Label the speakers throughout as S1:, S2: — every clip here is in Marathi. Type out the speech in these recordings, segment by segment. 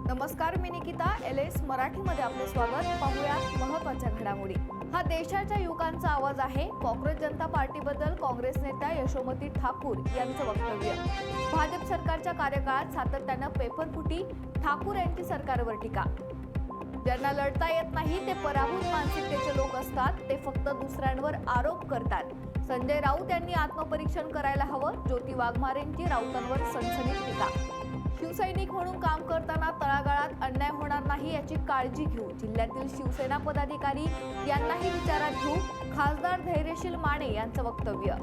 S1: नमस्कार, मी निकिता. LS मराठीमध्ये आपले स्वागत. पाहूयात महत्त्वाच्या घडामोडी. हा देशाच्या युवकांचा आवाज आहे. काँग्रेस जनता पार्टीबद्दल काँग्रेस नेत्या यशोमती ठाकूर यांचं वक्तव्य. भाजप सरकारच्या कार्यकाळात सातत्यानं पेपरफुटी, ठाकूर यांची सरकारवर टीका. ज्यांना लढता येत नाही ते पराभूत मानसिकतेचे लोक असतात. ते फक्त दुसऱ्यांवर आरोप करतात. संजय राऊत यांनी आत्मपरीक्षण करायला हवं. ज्योती वाघमारेंची राऊतांवर सनसनीत टीका. शिवसैनिक म्हणून काम करताना तळागाळात अन्याय होणार नाही याची काळजी घेऊ. जिल्ह्यातील शिवसेना पदाधिकारी यांनाही विचारात घेऊ. खासदार धैर्यशील माने यांचं वक्तव्य.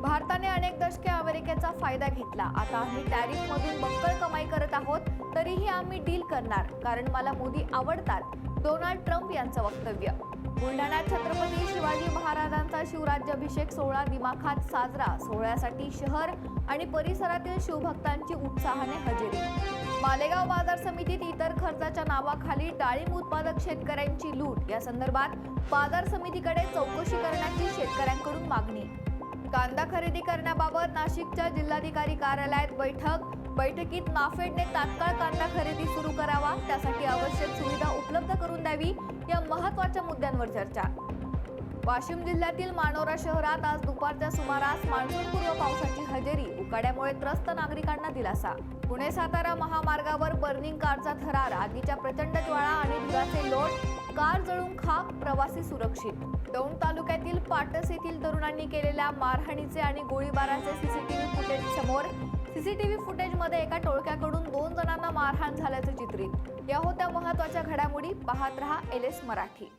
S1: भारताने अनेक दशके अमेरिकेचा फायदा घेतला. आता आम्ही टॅरिफमधून बक्कळ कमाई करत आहोत. तरीही आम्ही डील करणार, कारण मला मोदी आवडतात. डोनाल्ड ट्रम्प यांचं वक्तव्य. बुलढाण्यात छत्रपती शिवाजी महाराजांचा शिवराज्याभिषेक सोहळा दिमाखात साजरा. सोहळ्यासाठी शहर आणि परिसरातील शिवभक्तांची उत्साहाने हजेरी. मालेगाव बाजार समितीत इतर खर्चाच्या नावाखाली डाळिंब उत्पादक शेतकऱ्यांची लूट. या संदर्भात बाजार समितीकडे चौकशी करण्याची शेतकऱ्यांकडून मागणी. कांदा खरेदी करण्याबाबत नाशिकच्या जिल्हाधिकारी कार्यालयात बैठकीत नाफेडने तात्काळ कांदा खरेदी सुरू करावा. त्यासाठी आवश्यक सुविधा उपलब्ध करून द्यावी. या महत्त्वाच्या मुद्द्यांवर चर्चा. वाशिम जिल्ह्यातील मानोरा शहरात आज दुपारच्या सुमारास मान्सूनपूर्व पावसाची हजेरी. उकाड्यामुळे त्रस्त नागरिकांना दिलासा. पुणे सातारा महामार्गावर बर्निंग कारचा थरार. आगीच्या प्रचंड ज्वाळा आणि धुराचे लोट. कार जळून खाक, प्रवासी सुरक्षित. दौंड तालुक्यातील पाटस येथील तरुणांनी केलेल्या मारहाणीचे आणि गोळीबाराचे सीसीटीव्ही फुटेज समोर. सीसीटीव्ही फुटेजमध्ये एका टोळक्याकडून 2 जणांना मारहाण झाल्याचे चित्रित. या होत्या महत्त्वाच्या घडामोडी. पाहत रहा LS मराठी.